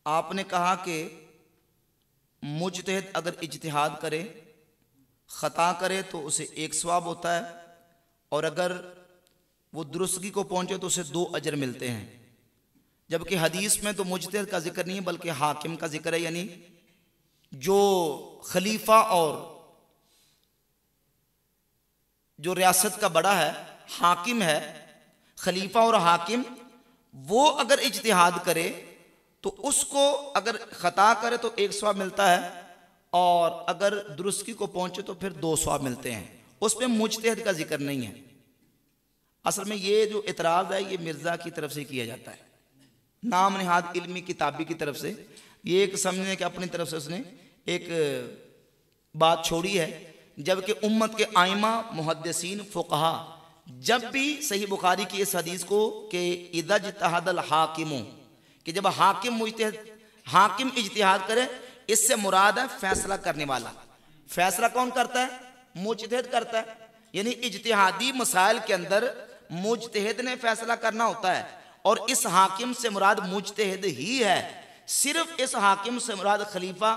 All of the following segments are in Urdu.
آپ نے کہا کہ مجتہد اگر اجتہاد کرے خطا کرے تو اسے 1 ثواب ہوتا ہے، اور اگر وہ درستگی کو پہنچے تو اسے 2 اجر ملتے ہیں. جبکہ حدیث میں تو مجتہد کا ذکر نہیں ہے بلکہ حاکم کا ذکر ہے، یعنی جو خلیفہ اور جو ریاست کا بڑا ہے، حاکم ہے، خلیفہ اور حاکم، وہ اگر اجتہاد کرے تو اس کو اگر خطا کرے تو 1 ثواب ملتا ہے، اور اگر درستگی کو پہنچے تو پھر 2 ثواب ملتے ہیں. اس میں مجتہد کا ذکر نہیں ہے. اصل میں یہ جو اعتراض ہے یہ مرزا کی طرف سے کیا جاتا ہے، نام نہاد علمی کتابی کی طرف سے. یہ ایک سمجھنے کہ اپنی طرف سے اس نے ایک بات چھوڑی ہے، جبکہ امت کے ائمہ محدثین فقہا جب بھی صحیح بخاری کی اس حدیث کو کہ اذا اجتہد الحاکم، کہ جب حاکم اجتہاد کرے، اس سے مراد ہے فیصلہ کرنے والا. فیصلہ کون کرتا ہے؟ مجتہد کرتا ہے. یعنی اجتہادی مسائل کے اندر مجتہد نے فیصلہ کرنا ہوتا ہے، اور اس حاکم سے مراد مجتہد ہی ہے. صرف اس حاکم سے مراد خلیفہ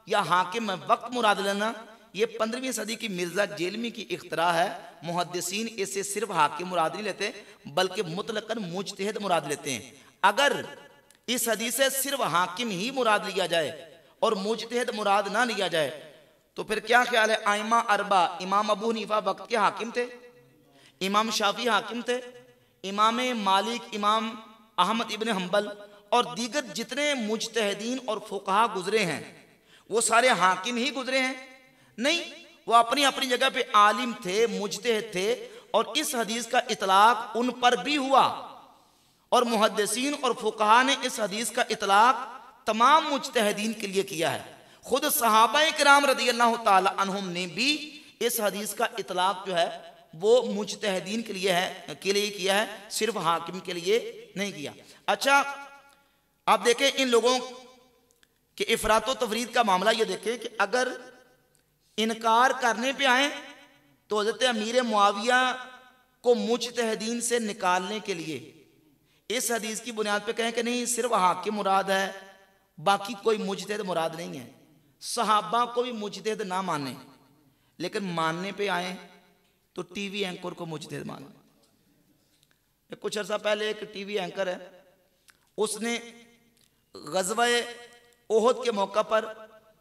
یا حاکم وقت مراد لینا یہ 15ویں صدی کی مرزا جیلمی کی اختراع ہے. محدثین اس سے صرف حاکم مراد نہیں لیتے بلکہ مطلقاً مجتہد مراد لیتے ہیں. اگر اس حدیث سے صرف حاکم ہی مراد لیا جائے اور مجتہد مراد نہ لیا جائے تو پھر کیا خیال ہے؟ ائمہ اربع، امام ابو حنیفہ وقت کے حاکم تھے، امام شافعی حاکم تھے، امام مالک، امام احمد ابن حنبل اور دیگر جتنے مجتہدین اور فقہا گزرے ہیں وہ سارے حاکم ہی گزرے ہیں؟ نہیں، وہ اپنی اپنی جگہ پہ عالم تھے، مجتہد تھے، اور اس حدیث کا اطلاق ان پر بھی ہوا، اور محدثین اور فقہا نے اس حدیث کا اطلاق تمام مجتہدین کے لیے کیا ہے. خود صحابہ کرام رضی اللہ تعالی عنہم نے بھی اس حدیث کا اطلاق جو ہے وہ مجتہدین کے لیے کیا ہے، صرف حاکم کے لیے نہیں کیا. اچھا آپ دیکھیں ان لوگوں کے افراط و تفرید کا معاملہ، یہ دیکھیں کہ اگر انکار کرنے پہ آئیں تو حضرت امیر معاویہ کو مجتہدین سے نکالنے کے لیے اس حدیث کی بنیاد پہ کہیں کہ نہیں صرف حاکم مراد ہے، باقی کوئی مجتہد مراد نہیں ہے. صحابہ کو بھی مجتہد نہ مانے، لیکن ماننے پہ آئیں تو ٹی وی اینکر کو مجتہد مانے. کچھ عرصہ پہلے ایک ٹی وی اینکر ہے، اس نے غزوہ احد کے موقع پر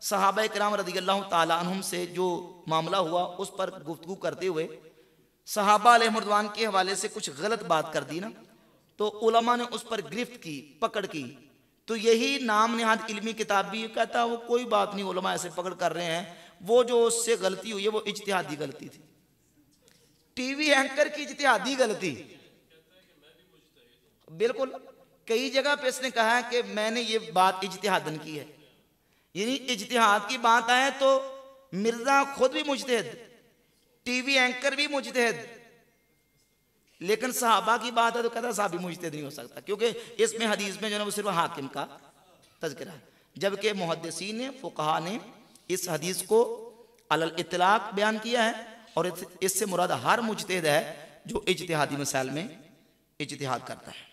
صحابہ کرام رضی اللہ تعالی عنہم سے جو معاملہ ہوا اس پر گفتگو کرتے ہوئے صحابہ علیہ رضوان کے حوالے سے کچھ غلط بات کر دی نا، تو علماء نے اس پر گرفت کی، پکڑ کی. تو یہی نام نہاد علمی کتاب بھی کہتا وہ کوئی بات نہیں، علماء ایسے پکڑ کر رہے ہیں، وہ جو اس سے غلطی ہوئی ہے وہ اجتہادی غلطی تھی. ٹی وی اینکر کی اجتہادی غلطی، بالکل کئی جگہ پہ اس نے کہا ہے کہ میں نے یہ بات اجتہادن کی ہے. یعنی اجتہاد کی بات آئے تو مرزا خود بھی مجتہد، ٹی وی اینکر بھی مجتہد، لیکن صحابہ کی بات ہے تو کہتا صحابی مجتہد نہیں ہو سکتا، کیونکہ اس میں حدیث میں جو ہے وہ صرف حاکم کا تذکرہ ہے. جبکہ محدثین نے فقہا نے اس حدیث کو علی الاطلاق بیان کیا ہے، اور اس سے مراد ہر مجتہد ہے جو اجتہادی مسائل میں اجتہاد کرتا ہے.